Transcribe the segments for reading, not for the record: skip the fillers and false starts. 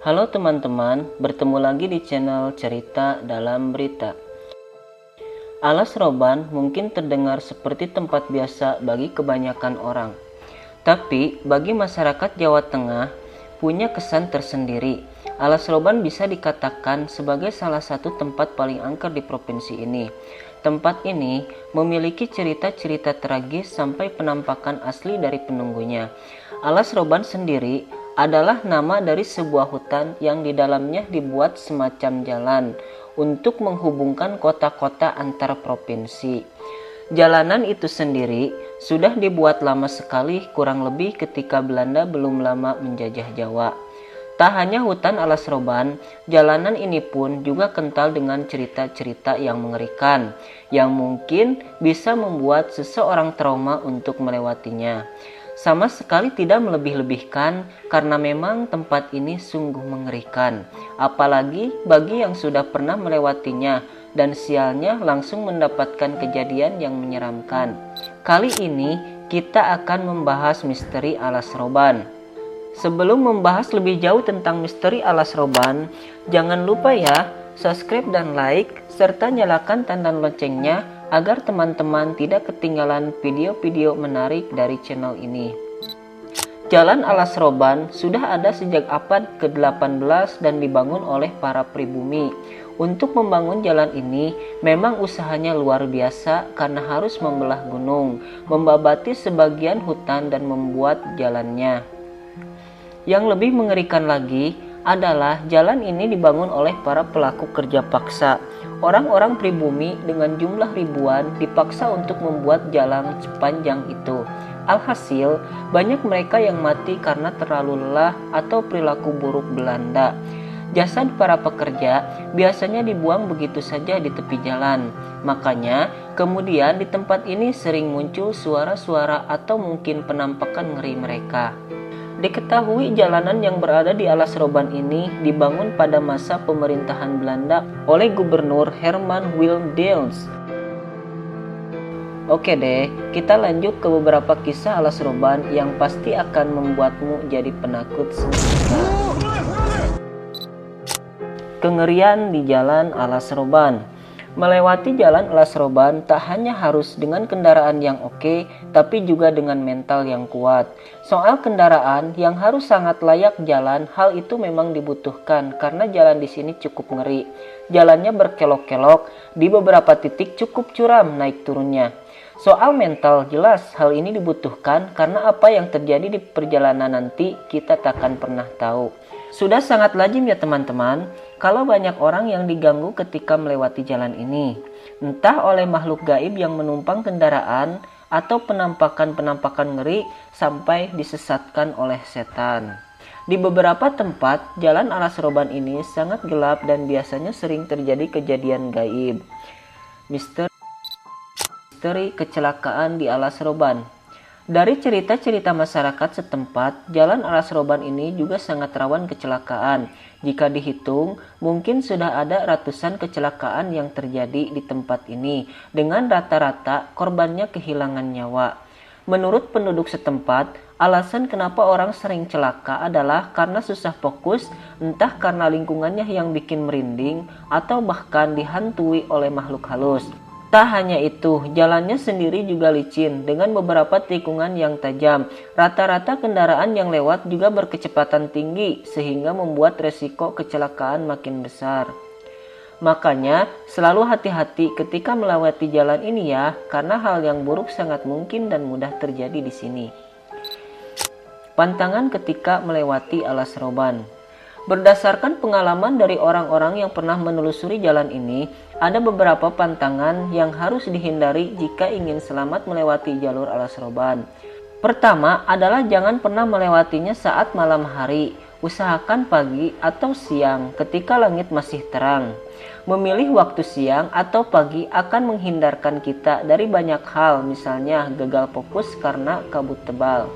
Halo teman-teman, bertemu lagi di channel Cerita Dalam Berita. Alas Roban mungkin terdengar seperti tempat biasa bagi kebanyakan orang. Tapi bagi masyarakat Jawa Tengah punya kesan tersendiri. Alas Roban bisa dikatakan sebagai salah satu tempat paling angker di provinsi ini. Tempat ini memiliki cerita-cerita tragis sampai penampakan asli dari penunggunya. Alas Roban sendiri adalah nama dari sebuah hutan yang di dalamnya dibuat semacam jalan untuk menghubungkan kota-kota antar provinsi. Jalanan itu sendiri sudah dibuat lama sekali, kurang lebih ketika Belanda belum lama menjajah Jawa. Tak hanya hutan Alas Roban, jalanan ini pun juga kental dengan cerita-cerita yang mengerikan, yang mungkin bisa membuat seseorang trauma untuk melewatinya. Sama sekali tidak melebih-lebihkan karena memang tempat ini sungguh mengerikan. Apalagi bagi yang sudah pernah melewatinya dan sialnya langsung mendapatkan kejadian yang menyeramkan. Kali ini kita akan membahas misteri Alas Roban. Sebelum membahas lebih jauh tentang misteri Alas Roban, jangan lupa ya subscribe dan like serta nyalakan tanda loncengnya agar teman-teman tidak ketinggalan video-video menarik dari channel ini. Jalan Alas Roban sudah ada sejak abad ke-18 dan dibangun oleh para pribumi. Untuk membangun jalan ini memang usahanya luar biasa karena harus membelah gunung, membabati sebagian hutan dan membuat jalannya. Yang lebih mengerikan lagi adalah jalan ini dibangun oleh para pelaku kerja paksa. Orang-orang pribumi dengan jumlah ribuan dipaksa untuk membuat jalan sepanjang itu. Alhasil, banyak mereka yang mati karena terlalu lelah atau perilaku buruk Belanda. Jasad para pekerja biasanya dibuang begitu saja di tepi jalan. Makanya, kemudian di tempat ini sering muncul suara-suara atau mungkin penampakan ngeri mereka. Diketahui jalanan yang berada di Alas Roban ini dibangun pada masa pemerintahan Belanda oleh Gubernur Herman Wilders. Oke deh, kita lanjut ke beberapa kisah Alas Roban yang pasti akan membuatmu jadi penakut seketika. Kengerian di Jalan Alas Roban. Melewati Jalan Alas Roban tak hanya harus dengan kendaraan yang oke, tapi juga dengan mental yang kuat. Soal kendaraan yang harus sangat layak jalan, hal itu memang dibutuhkan karena jalan di sini cukup ngeri. Jalannya berkelok-kelok, di beberapa titik cukup curam naik turunnya. Soal mental, jelas hal ini dibutuhkan karena apa yang terjadi di perjalanan nanti kita takkan pernah tahu. Sudah sangat lazim ya teman-teman, kalau banyak orang yang diganggu ketika melewati jalan ini, entah oleh makhluk gaib yang menumpang kendaraan atau penampakan-penampakan ngeri sampai disesatkan oleh setan. Di beberapa tempat, jalan Alas Roban ini sangat gelap dan biasanya sering terjadi kejadian gaib. Misteri kecelakaan di Alas Roban. Dari cerita-cerita masyarakat setempat, jalan Alas Roban ini juga sangat rawan kecelakaan. Jika dihitung, mungkin sudah ada ratusan kecelakaan yang terjadi di tempat ini, dengan rata-rata korbannya kehilangan nyawa. Menurut penduduk setempat, alasan kenapa orang sering celaka adalah karena susah fokus, entah karena lingkungannya yang bikin merinding, atau bahkan dihantui oleh makhluk halus. Tak hanya itu, jalannya sendiri juga licin dengan beberapa tikungan yang tajam. Rata-rata kendaraan yang lewat juga berkecepatan tinggi sehingga membuat resiko kecelakaan makin besar. Makanya selalu hati-hati ketika melewati jalan ini ya, karena hal yang buruk sangat mungkin dan mudah terjadi di sini. Pantangan ketika melewati Alas Roban. Berdasarkan pengalaman dari orang-orang yang pernah menelusuri jalan ini, ada beberapa pantangan yang harus dihindari jika ingin selamat melewati jalur Alas Roban. Pertama adalah jangan pernah melewatinya saat malam hari. Usahakan pagi atau siang ketika langit masih terang. Memilih waktu siang atau pagi akan menghindarkan kita dari banyak hal, misalnya gagal fokus karena kabut tebal.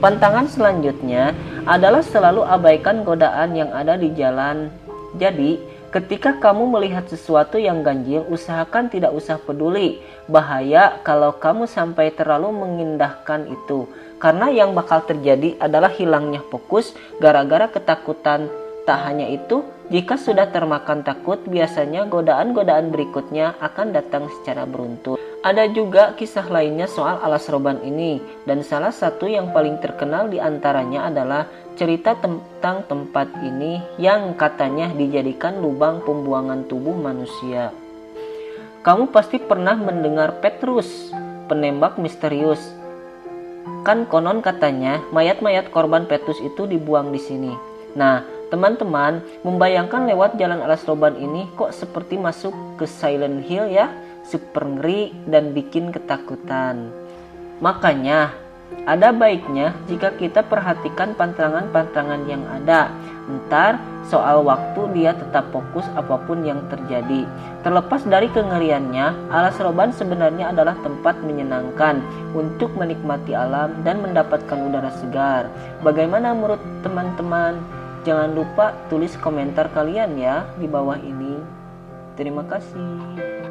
Pantangan selanjutnya adalah selalu abaikan godaan yang ada di jalan. Jadi, ketika kamu melihat sesuatu yang ganjil, usahakan tidak usah peduli. Bahaya kalau kamu sampai terlalu mengindahkan itu. Karena yang bakal terjadi adalah hilangnya fokus gara-gara ketakutan Tak hanya itu, jika sudah termakan takut, biasanya godaan-godaan berikutnya akan datang secara beruntun. Ada juga kisah lainnya soal alas roban ini, dan salah satu yang paling terkenal diantaranya adalah cerita tentang tempat ini yang katanya dijadikan lubang pembuangan tubuh manusia. Kamu pasti pernah mendengar Petrus, penembak misterius. Kan konon katanya mayat-mayat korban Petrus itu dibuang di sini. Nah, teman-teman, membayangkan lewat jalan alas roban ini kok seperti masuk ke Silent Hill ya, super ngeri dan bikin ketakutan. Makanya, ada baiknya jika kita perhatikan pantangan-pantangan yang ada. Ntar soal waktu dia tetap fokus apapun yang terjadi. Terlepas dari kengeriannya, alas roban sebenarnya adalah tempat menyenangkan untuk menikmati alam dan mendapatkan udara segar. Bagaimana menurut teman-teman? Jangan lupa tulis komentar kalian ya di bawah ini. Terima kasih.